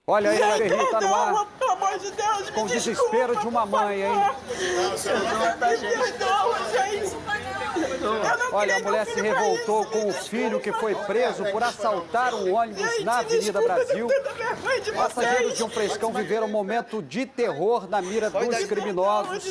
Olha aí, a Gente, Berri tá no ar. pelo amor de Deus, Com o me desespero desculpa, de uma mãe, hein? Me perdoa, gente. Eu não Olha, a criei mulher meu se filho pra revoltou isso, com me o filho que foi desculpa. preso por assaltar um ônibus Gente, na Avenida desculpa, Brasil. eu tenho tanta vergonha de Passageiros vocês. de um Frescão viveram um momento de terror na mira dos criminosos.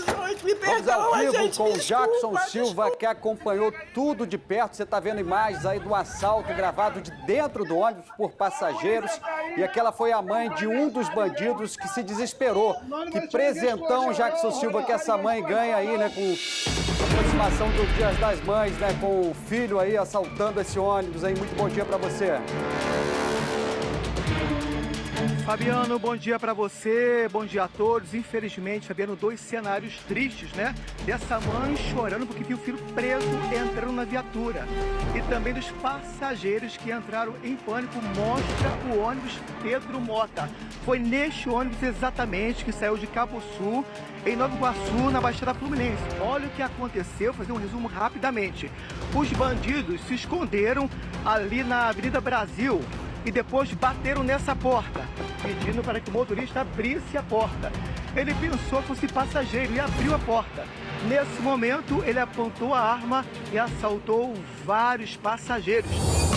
Me Vamos ao perdoa, vivo gente, com o me Jackson desculpa, Silva, que acompanhou tudo de perto. Você está vendo imagens aí do assalto gravado de dentro do ônibus por passageiros. E aquela foi a mãe de um dos bandidos que se desesperou. Que presentão, Jackson Silva, que essa mãe ganha aí, né, com a aproximação do Dia das Mães, né, com o filho aí assaltando esse ônibus aí. Muito bom dia para você. Fabiano, bom dia para você, bom dia a todos. Infelizmente, Fabiano, dois cenários tristes, né? Dessa mãe chorando porque viu o filho preso entrando na viatura. E também dos passageiros que entraram em pânico. Mostra o ônibus Pedro Mota. Foi neste ônibus exatamente que saiu de Cabo Sul, em Nova Iguaçu, na Baixada Fluminense. Olha o que aconteceu, vou fazer um resumo rapidamente. Os bandidos se esconderam ali na Avenida Brasil e depois bateram nessa porta, pedindo para que o motorista abrisse a porta. Ele pensou que fosse passageiro e abriu a porta. Nesse momento, ele apontou a arma e assaltou vários passageiros.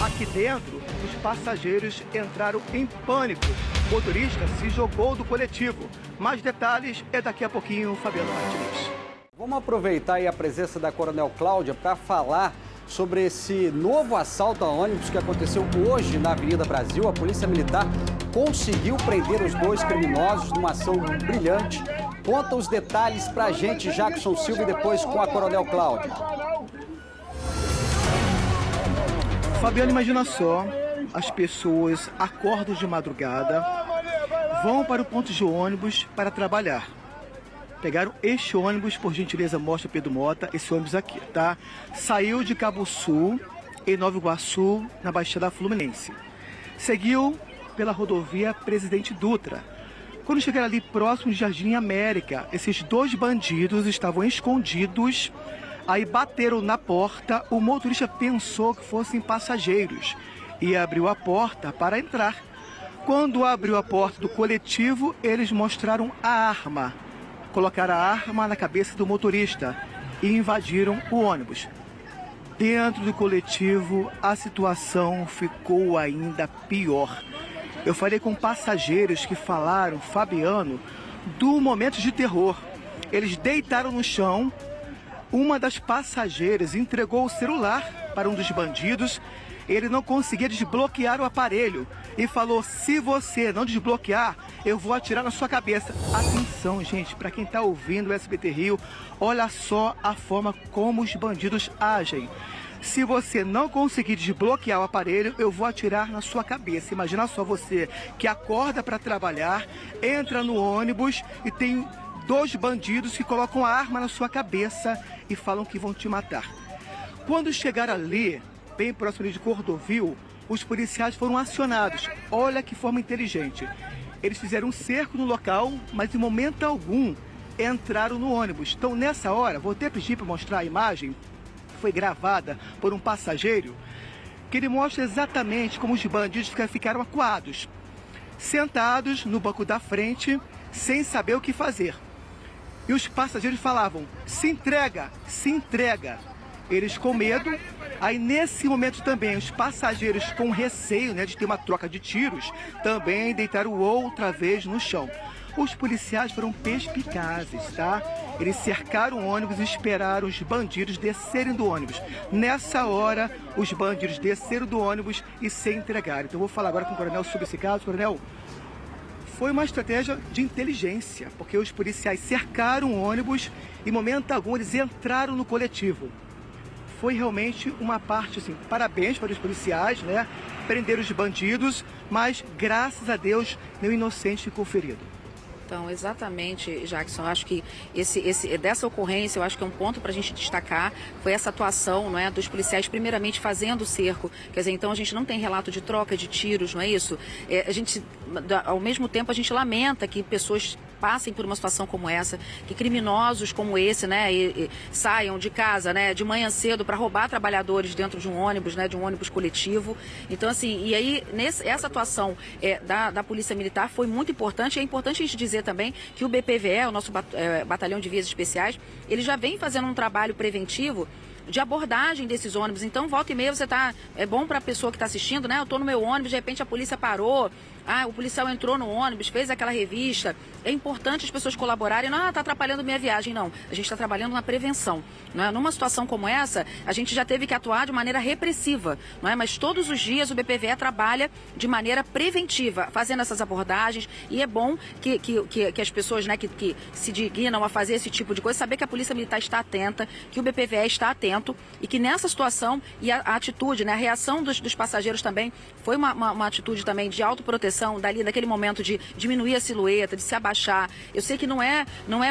Aqui dentro, os passageiros entraram em pânico. O motorista se jogou do coletivo. Mais detalhes é daqui a pouquinho, Fabiano Martins. Vamos aproveitar aí a presença da Coronel Cláudia para falar sobre esse novo assalto a ônibus que aconteceu hoje na Avenida Brasil. A Polícia Militar conseguiu prender os dois criminosos numa ação brilhante. Conta os detalhes pra gente, Jackson Silva, e depois com a Coronel Cláudia. Fabiano, imagina só, as pessoas acordam de madrugada, vão para o ponto de ônibus para trabalhar. Pegaram este ônibus, por gentileza, mostra Pedro Mota, esse ônibus aqui, tá? Saiu de Cabo Sul, em Nova Iguaçu, na Baixada Fluminense. Seguiu pela rodovia Presidente Dutra. Quando chegaram ali próximo de Jardim América, esses dois bandidos estavam escondidos, aí bateram na porta, o motorista pensou que fossem passageiros e abriu a porta para entrar. Quando abriu a porta do coletivo, eles mostraram a arma. Colocaram a arma na cabeça do motorista e invadiram o ônibus. Dentro do coletivo, a situação ficou ainda pior. Eu falei com passageiros que falaram, Fabiano, do momento de terror. Eles deitaram no chão, uma das passageiras entregou o celular para um dos bandidos. Ele não conseguia desbloquear o aparelho e falou, se você não desbloquear, eu vou atirar na sua cabeça. Atenção, gente, para quem está ouvindo o SBT Rio, olha só a forma como os bandidos agem. Se você não conseguir desbloquear o aparelho, eu vou atirar na sua cabeça. Imagina só você que acorda para trabalhar, entra no ônibus e tem dois bandidos que colocam a arma na sua cabeça e falam que vão te matar. Quando chegar ali, bem próximo de Cordovil, os policiais foram acionados. Olha que forma inteligente. Eles fizeram um cerco no local, mas em momento algum entraram no ônibus. Então, nessa hora, vou até pedir para mostrar a imagem, foi gravada por um passageiro, que ele mostra exatamente como os bandidos ficaram acuados, sentados no banco da frente, sem saber o que fazer. E os passageiros falavam, se entrega, se entrega. Eles com medo. Aí nesse momento também os passageiros com receio, né, de ter uma troca de tiros, também deitaram outra vez no chão. Os policiais foram perspicazes, tá? Eles cercaram o ônibus e esperaram os bandidos descerem do ônibus. Nessa hora, os bandidos desceram do ônibus e se entregaram. Então eu vou falar agora com o coronel sobre esse caso. Coronel, foi uma estratégia de inteligência, porque os policiais cercaram o ônibus e em momento algum eles entraram no coletivo. Foi realmente uma parte, assim, parabéns para os policiais, né? Prenderam os bandidos, mas graças a Deus, nenhum inocente ficou ferido. Então, exatamente, Jackson, eu acho que dessa ocorrência, eu acho que é um ponto para a gente destacar, foi essa atuação, não é, dos policiais, primeiramente fazendo o cerco. Quer dizer, então a gente não tem relato de troca de tiros, não é isso? A gente, ao mesmo tempo, a gente lamenta que pessoas passem por uma situação como essa, que criminosos como esse, né, saiam de casa, né, de manhã cedo para roubar trabalhadores dentro de um ônibus, né, de um ônibus coletivo. Então, assim, e aí essa atuação da Polícia Militar foi muito importante. É importante a gente dizer também que o BPVE, o nosso Batalhão de Vias Especiais, ele já vem fazendo um trabalho preventivo de abordagem desses ônibus. Então, volta e meia, é bom para a pessoa que está assistindo, né? Eu estou no meu ônibus, de repente a polícia parou, o policial entrou no ônibus, fez aquela revista. É importante as pessoas colaborarem. Não, está atrapalhando minha viagem, não. A gente está trabalhando na prevenção. Não é? Numa situação como essa, a gente já teve que atuar de maneira repressiva, não é? Mas todos os dias o BPVE trabalha de maneira preventiva, fazendo essas abordagens, e é bom que as pessoas, né, que se dignam a fazer esse tipo de coisa, saber que a Polícia Militar está atenta, que o BPVE está atento, e que nessa situação, e a atitude, né, a reação dos passageiros também, foi uma atitude também de autoproteção, daquele momento de diminuir a silhueta, de se abaixar. Eu sei que não é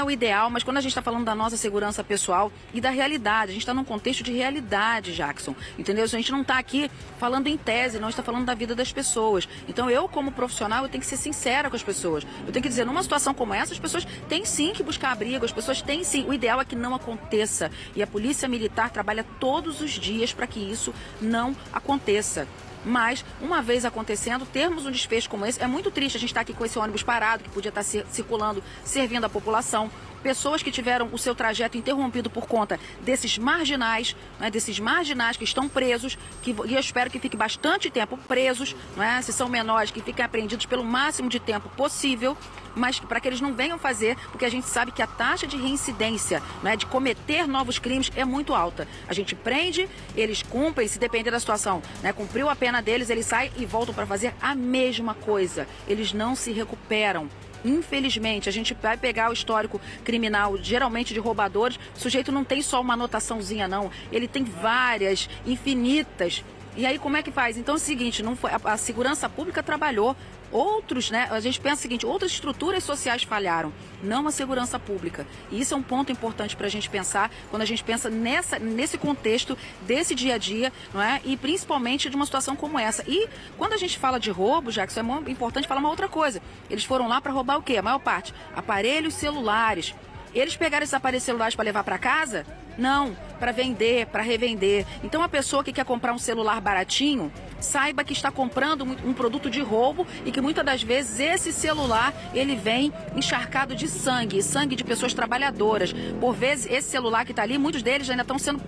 o ideal, mas quando a gente está falando da nossa segurança pessoal e da realidade, a gente está num contexto de realidade, Jackson, entendeu? A gente não está aqui falando em tese, não está falando da vida das pessoas. Então eu, como profissional, eu tenho que ser sincera com as pessoas. Eu tenho que dizer, numa situação como essa, as pessoas têm sim que buscar abrigo, as pessoas têm sim. O ideal é que não aconteça. E a Polícia Militar trabalha todos os dias para que isso não aconteça. Mas, uma vez acontecendo, termos um desfecho como esse, é muito triste a gente estar aqui com esse ônibus parado, que podia estar circulando, servindo a população. Pessoas que tiveram o seu trajeto interrompido por conta desses marginais, né, que estão presos, e eu espero que fiquem bastante tempo presos, né, se são menores, que fiquem apreendidos pelo máximo de tempo possível, mas para que eles não venham fazer, porque a gente sabe que a taxa de reincidência, né, de cometer novos crimes é muito alta. A gente prende, eles cumprem, se depender da situação, né, cumpriu a pena deles, eles saem e voltam para fazer a mesma coisa. Eles não se recuperam. Infelizmente, a gente vai pegar o histórico criminal, geralmente de roubadores, o sujeito não tem só uma anotaçãozinha, não. Ele tem várias, infinitas. E aí, como é que faz? Então é o seguinte, a segurança pública trabalhou. Outros, né? A gente pensa o seguinte, outras estruturas sociais falharam, não a segurança pública. E isso é um ponto importante para a gente pensar quando a gente pensa nesse contexto desse dia a dia, não é? E principalmente de uma situação como essa. E quando a gente fala de roubo, Jackson, é muito importante falar uma outra coisa. Eles foram lá para roubar o quê? A maior parte, aparelhos celulares. Eles pegaram esses aparelhos celulares para levar para casa? Não, para vender, para revender. Então a pessoa que quer comprar um celular baratinho, saiba que está comprando um produto de roubo e que muitas das vezes esse celular, ele vem encharcado de sangue de pessoas trabalhadoras. Por vezes esse celular que está ali, muitos deles ainda estão sendo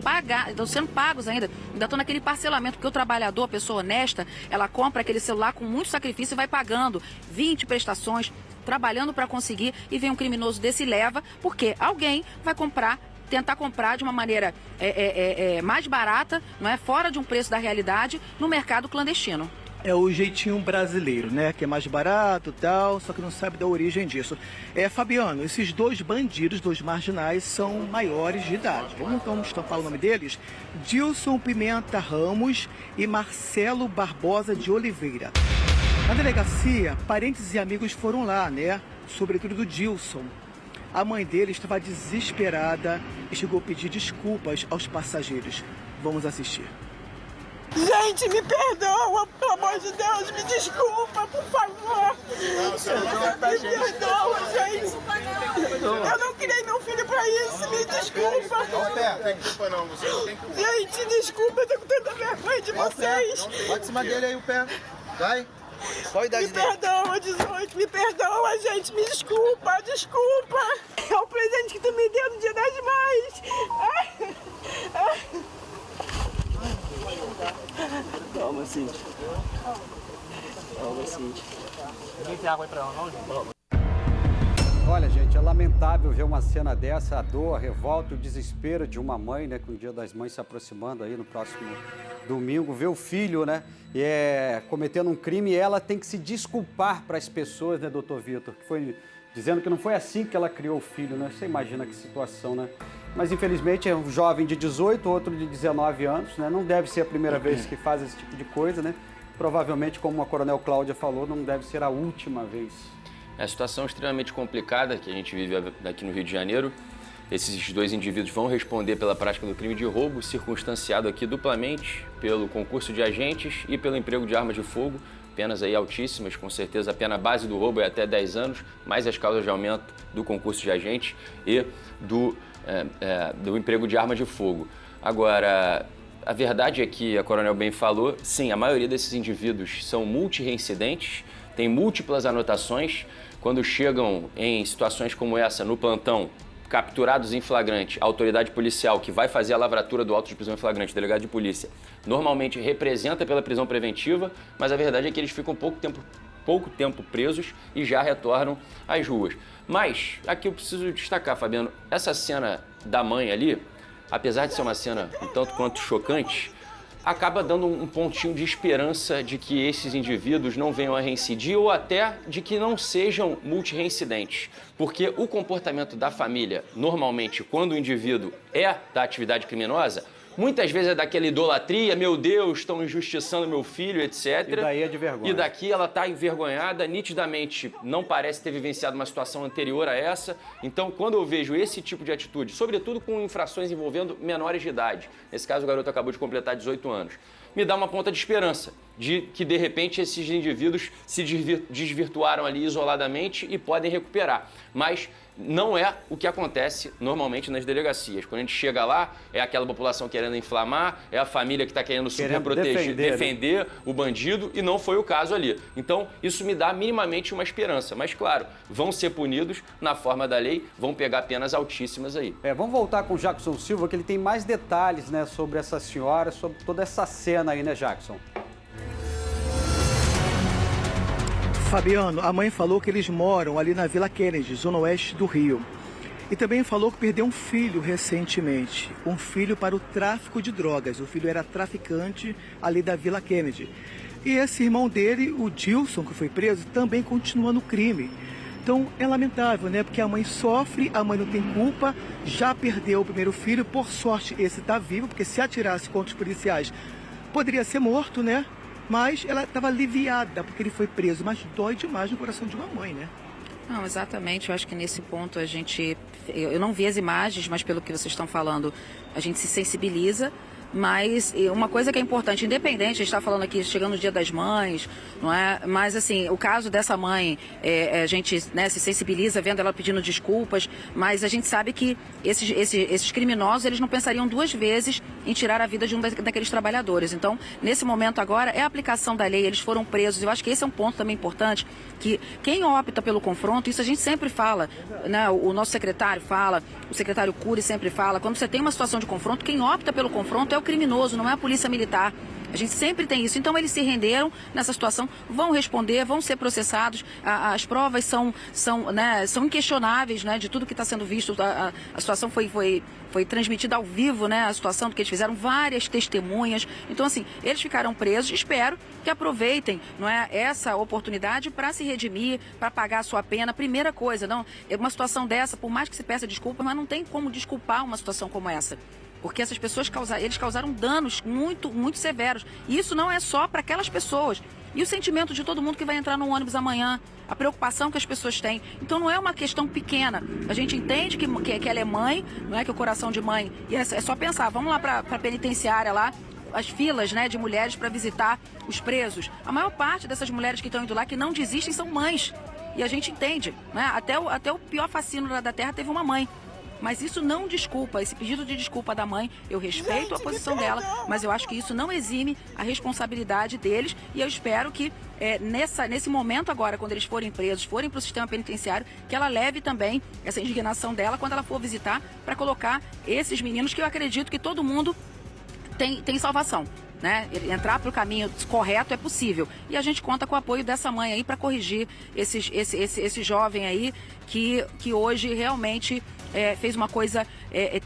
pagos ainda estão naquele parcelamento, porque o trabalhador, a pessoa honesta, ela compra aquele celular com muito sacrifício e vai pagando 20 prestações, trabalhando para conseguir, e vem um criminoso desse e leva, porque alguém vai tentar comprar de uma maneira mais barata, não é, fora de um preço da realidade, no mercado clandestino. É o jeitinho brasileiro, né? Que é mais barato e tal, só que não sabe da origem disso. Fabiano, esses dois bandidos, dois marginais, são maiores de idade. Vamos então estampar o nome deles? Dilson Pimenta Ramos e Marcelo Barbosa de Oliveira. Na delegacia, parentes e amigos foram lá, né? Sobretudo do Dilson. A mãe dele estava desesperada e chegou a pedir desculpas aos passageiros. Vamos assistir. Gente, me perdoa, pelo amor de Deus, me desculpa, por favor. Me perdoa, gente. Eu não criei meu filho pra isso, me desculpa. Não tem culpa não, você não tem culpa. Gente, desculpa, eu tô com tanta vergonha de vocês. Bate em cima dele aí o pé. Vai. Qual a idade Me dele? perdoa, 18, me perdoa, gente, me desculpa. É o presente que tu me deu no Dia das Mães. Calma, Cintia. Calma, Cintia. Ninguém tem água aí pra ela, não, gente? Olha, gente, é lamentável ver uma cena dessa, a dor, a revolta, o desespero de uma mãe, né, com o Dia das Mães se aproximando aí no próximo domingo, ver o filho, né, cometendo um crime, e ela tem que se desculpar para as pessoas, né, doutor Vitor, que foi dizendo que não foi assim que ela criou o filho, né, você imagina que situação, né, mas infelizmente é um jovem de 18, outro de 19 anos, né, não deve ser a primeira vez que faz esse tipo de coisa, né, provavelmente, como a Coronel Cláudia falou, não deve ser a última vez. É uma situação extremamente complicada que a gente vive aqui no Rio de Janeiro. Esses dois indivíduos vão responder pela prática do crime de roubo, circunstanciado aqui duplamente pelo concurso de agentes e pelo emprego de armas de fogo, penas aí altíssimas, com certeza a pena base do roubo é até 10 anos, mais as causas de aumento do concurso de agente e do emprego de arma de fogo. Agora, a verdade é que a Coronel bem falou, sim, a maioria desses indivíduos são multirreincidentes, têm múltiplas anotações. Quando chegam em situações como essa, no plantão, capturados em flagrante, a autoridade policial que vai fazer a lavratura do auto de prisão em flagrante, o delegado de polícia, normalmente representa pela prisão preventiva, mas a verdade é que eles ficam pouco tempo presos e já retornam às ruas. Mas, aqui eu preciso destacar, Fabiano, essa cena da mãe ali, apesar de ser uma cena um tanto quanto chocante, acaba dando um pontinho de esperança de que esses indivíduos não venham a reincidir ou até de que não sejam multirreincidentes. Porque o comportamento da família, normalmente, quando o indivíduo é da atividade criminosa, muitas vezes é daquela idolatria, meu Deus, estão injustiçando meu filho, etc. E daí é de vergonha. E daqui ela está envergonhada, nitidamente não parece ter vivenciado uma situação anterior a essa. Então, quando eu vejo esse tipo de atitude, sobretudo com infrações envolvendo menores de idade, nesse caso o garoto acabou de completar 18 anos, me dá uma ponta de esperança de que, de repente, esses indivíduos se desvirtuaram ali isoladamente e podem recuperar. Mas não é o que acontece normalmente nas delegacias. Quando a gente chega lá, é aquela população querendo inflamar, é a família que está querendo super proteger, defender o bandido, e não foi o caso ali. Então, isso me dá minimamente uma esperança. Mas, claro, vão ser punidos na forma da lei, vão pegar penas altíssimas aí. Vamos voltar com o Jackson Silva, que ele tem mais detalhes, né, sobre essa senhora, sobre toda essa cena aí, né, Jackson? Fabiano, a mãe falou que eles moram ali na Vila Kennedy, zona oeste do Rio. E também falou que perdeu um filho recentemente, um filho para o tráfico de drogas. O filho era traficante ali da Vila Kennedy. E esse irmão dele, o Dilson, que foi preso, também continua no crime. Então é lamentável, né? Porque a mãe sofre, a mãe não tem culpa, já perdeu o primeiro filho. Por sorte, esse está vivo, porque se atirasse contra os policiais, poderia ser morto, né? Mas ela estava aliviada porque ele foi preso, mas dói demais no coração de uma mãe, né? Não, exatamente. Eu acho que nesse ponto eu não vi as imagens, mas pelo que vocês estão falando, a gente se sensibiliza. Mas uma coisa que é importante, independente, a gente está falando aqui, chegando o Dia das Mães, não é? Mas assim, o caso dessa mãe, a gente, né, se sensibiliza vendo ela pedindo desculpas, mas a gente sabe que esses criminosos, eles não pensariam duas vezes em tirar a vida de um daqueles trabalhadores. Então, nesse momento agora, é a aplicação da lei, eles foram presos. Eu acho que esse é um ponto também importante, que quem opta pelo confronto, isso a gente sempre fala, né? O nosso secretário fala, o secretário Cury sempre fala, quando você tem uma situação de confronto, quem opta pelo confronto é o criminoso, não é a polícia militar. A gente sempre tem isso. Então, eles se renderam nessa situação, vão responder, vão ser processados. As provas são inquestionáveis, né, de tudo que está sendo visto. A situação foi transmitida ao vivo, né, a situação do que eles fizeram, várias testemunhas. Então, assim, eles ficaram presos. Espero que aproveitem, não é, essa oportunidade para se redimir, para pagar a sua pena. Primeira coisa, não, uma situação dessa, por mais que se peça desculpa, mas não tem como desculpar uma situação como essa. Porque essas pessoas causaram danos muito, muito severos. E isso não é só para aquelas pessoas. E o sentimento de todo mundo que vai entrar no ônibus amanhã, a preocupação que as pessoas têm. Então não é uma questão pequena. A gente entende que ela é mãe, não é, que o coração de mãe. E é só pensar, vamos lá para a penitenciária lá, as filas, né, de mulheres para visitar os presos. A maior parte dessas mulheres que estão indo lá, que não desistem, são mães. E a gente entende, né? Até o pior fascínio da terra teve uma mãe. Mas isso não desculpa, esse pedido de desculpa da mãe, eu respeito a posição dela, mas eu acho que isso não exime a responsabilidade deles, e eu espero que nesse momento agora, quando eles forem presos, forem para o sistema penitenciário, que ela leve também essa indignação dela quando ela for visitar, para colocar esses meninos, que eu acredito que todo mundo tem salvação. Né? Entrar para o caminho correto é possível. E a gente conta com o apoio dessa mãe aí para corrigir esse jovem aí que hoje realmente fez uma coisa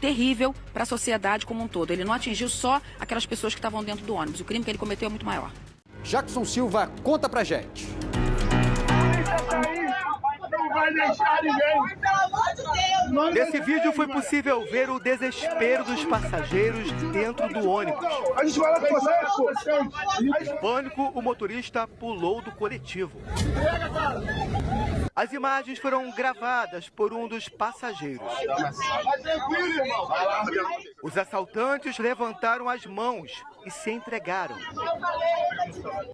terrível para a sociedade como um todo. Ele não atingiu só aquelas pessoas que estavam dentro do ônibus. O crime que ele cometeu é muito maior. Jackson Silva, conta pra gente. Não vai deixar ninguém. Pelo amor de Deus. Nesse vídeo foi possível ver o desespero dos passageiros dentro do ônibus. A gente vai lá com você. Em pânico, o motorista pulou do coletivo. As imagens foram gravadas por um dos passageiros. Os assaltantes levantaram as mãos e se entregaram.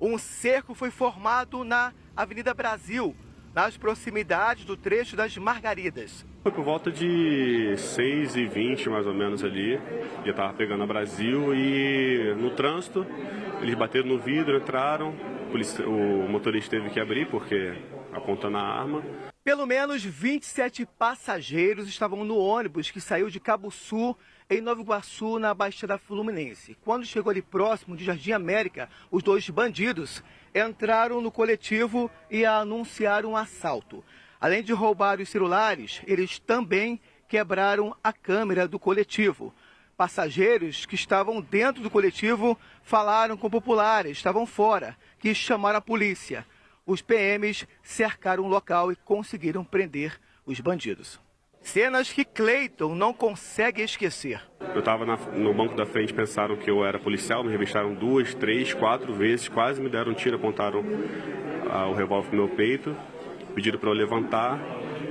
Um cerco foi formado na Avenida Brasil, nas proximidades do trecho das Margaridas. Foi por volta de 6h20, mais ou menos ali. Já estava pegando a Brasil e no trânsito eles bateram no vidro, entraram. O motorista teve que abrir porque apontando a arma. Pelo menos 27 passageiros estavam no ônibus que saiu de Cabuçu, em Nova Iguaçu, na Baixada Fluminense. Quando chegou ali próximo de Jardim América, os dois bandidos entraram no coletivo e anunciaram um assalto. Além de roubar os celulares, eles também quebraram a câmera do coletivo. Passageiros que estavam dentro do coletivo falaram com populares, estavam fora, que chamaram a polícia. Os PMs cercaram o local e conseguiram prender os bandidos. Cenas que Cleiton não consegue esquecer. Eu estava no banco da frente, pensaram que eu era policial, me revistaram 2, 3, 4 vezes, quase me deram um tiro, apontaram o revólver no meu peito, pediram para eu levantar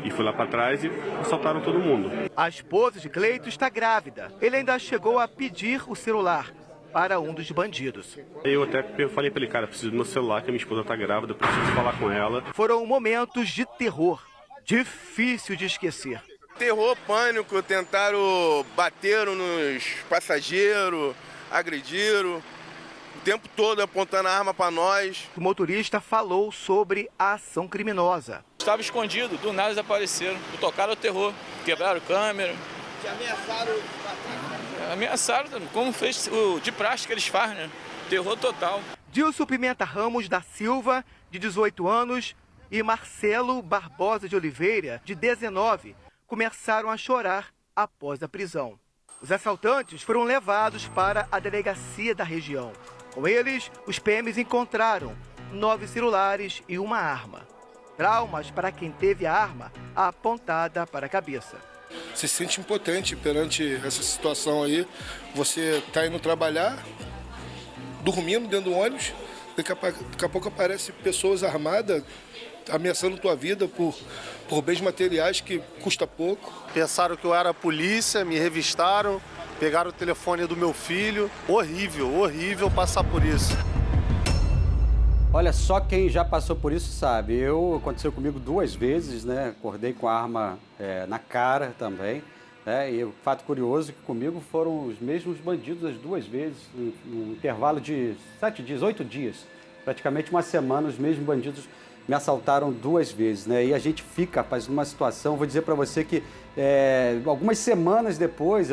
e fui lá para trás e assaltaram todo mundo. A esposa de Cleiton está grávida. Ele ainda chegou a pedir o celular para um dos bandidos. Eu até falei para ele, cara, preciso do meu celular, que a minha esposa está grávida, preciso falar com ela. Foram momentos de terror, difícil de esquecer. Terror, pânico, tentaram, bateram nos passageiros, agrediram, o tempo todo apontando a arma para nós. O motorista falou sobre a ação criminosa. Estava escondido, do nada eles apareceram, tocaram o terror, quebraram câmera. Te ameaçaram? Ameaçaram, como fez de prática eles fazem, né? Terror total. Dilson Pimenta Ramos da Silva, de 18 anos, e Marcelo Barbosa de Oliveira, de 19, começaram a chorar após a prisão. Os assaltantes foram levados para a delegacia da região. Com eles, os PMs encontraram 9 celulares e uma arma. Traumas para quem teve a arma apontada para a cabeça. Se sente impotente perante essa situação aí. Você está indo trabalhar, dormindo dentro do ônibus, daqui a pouco aparecem pessoas armadas ameaçando tua vida por bens materiais que custa pouco. Pensaram que eu era polícia, me revistaram, pegaram o telefone do meu filho. Horrível, horrível passar por isso. Olha, só quem já passou por isso sabe. Aconteceu comigo 2 vezes, né? Acordei com a arma na cara também. Né? E o fato curioso é que comigo foram os mesmos bandidos as 2 vezes, no intervalo de 7 dias, 8 dias. Praticamente uma semana, os mesmos bandidos me assaltaram 2 vezes, né? E a gente fica, rapaz, numa situação, vou dizer para você que algumas semanas depois,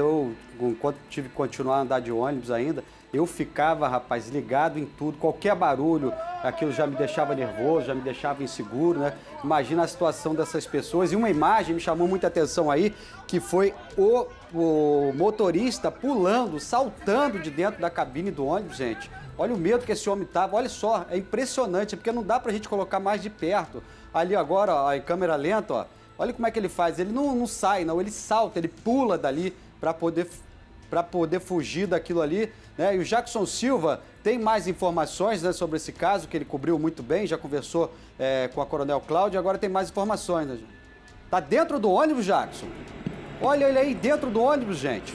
enquanto tive que continuar a andar de ônibus ainda, eu ficava, rapaz, ligado em tudo, qualquer barulho, aquilo já me deixava nervoso, já me deixava inseguro, né? Imagina a situação dessas pessoas. E uma imagem me chamou muita atenção aí, que foi o motorista pulando, saltando de dentro da cabine do ônibus, gente. Olha o medo que esse homem tava, olha só, é impressionante, porque não dá pra gente colocar mais de perto. Ali agora, ó, em câmera lenta, ó, olha como é que ele faz, ele não sai, não, ele salta, ele pula dali pra poder fugir daquilo ali, né? E o Jackson Silva tem mais informações, né, sobre esse caso, que ele cobriu muito bem, já conversou com a Coronel Cláudia, agora tem mais informações, né? Tá dentro do ônibus, Jackson? Olha ele aí dentro do ônibus, gente.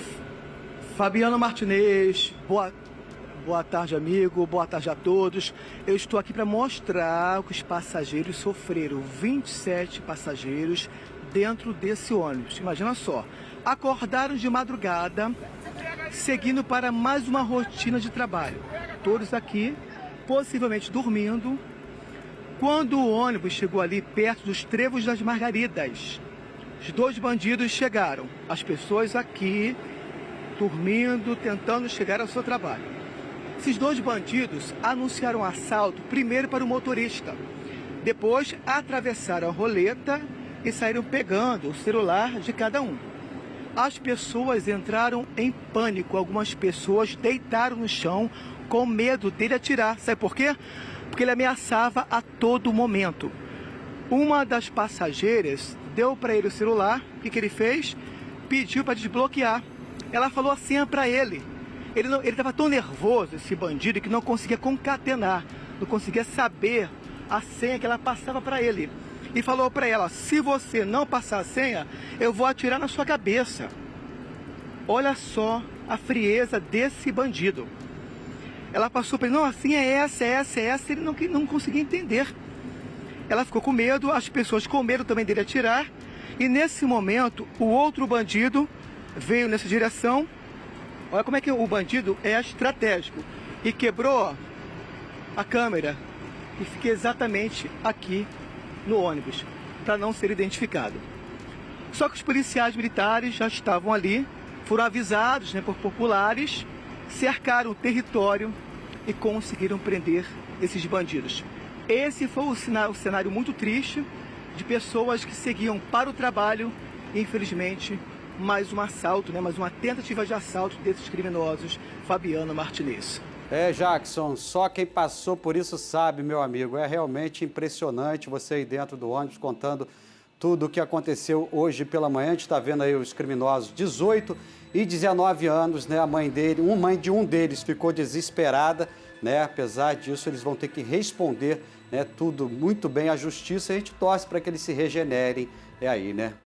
Fabiano Martinez, boa tarde, amigo, boa tarde a todos. Eu estou aqui para mostrar o que os passageiros sofreram. 27 passageiros dentro desse ônibus. Imagina só, acordaram de madrugada, seguindo para mais uma rotina de trabalho. Todos aqui, possivelmente dormindo, quando o ônibus chegou ali perto dos Trevos das Margaridas. Os 2 bandidos chegaram, as pessoas aqui dormindo, tentando chegar ao seu trabalho. Esses 2 bandidos anunciaram um assalto primeiro para o motorista, depois atravessaram a roleta e saíram pegando o celular de cada um. As pessoas entraram em pânico, algumas pessoas deitaram no chão com medo dele atirar. Sabe por quê? Porque ele ameaçava a todo momento. Uma das passageiras deu para ele o celular, o que ele fez? Pediu para desbloquear. Ela falou a senha para ele. Ele estava tão nervoso, esse bandido, que não conseguia concatenar, não conseguia saber a senha que ela passava para ele. E falou para ela, se você não passar a senha, eu vou atirar na sua cabeça. Olha só a frieza desse bandido. Ela passou para ele, não, assim é essa, ele não conseguia entender. Ela ficou com medo, as pessoas com medo também dele atirar, e nesse momento o outro bandido veio nessa direção. Olha como é que o bandido é estratégico, e quebrou a câmera e fica exatamente aqui no ônibus, para não ser identificado. Só que os policiais militares já estavam ali, foram avisados, né, por populares, cercaram o território e conseguiram prender esses bandidos. Esse foi o cenário muito triste de pessoas que seguiam para o trabalho e, infelizmente, mais um assalto, né, mais uma tentativa de assalto desses criminosos, Fabiano Martinez. Jackson, só quem passou por isso sabe, meu amigo. É realmente impressionante você aí dentro do ônibus contando tudo o que aconteceu hoje pela manhã. A gente está vendo aí os criminosos, 18 e 19 anos, né? A mãe de um deles ficou desesperada, né? Apesar disso, eles vão ter que responder, né, tudo muito bem à justiça. A gente torce para que eles se regenerem aí, né?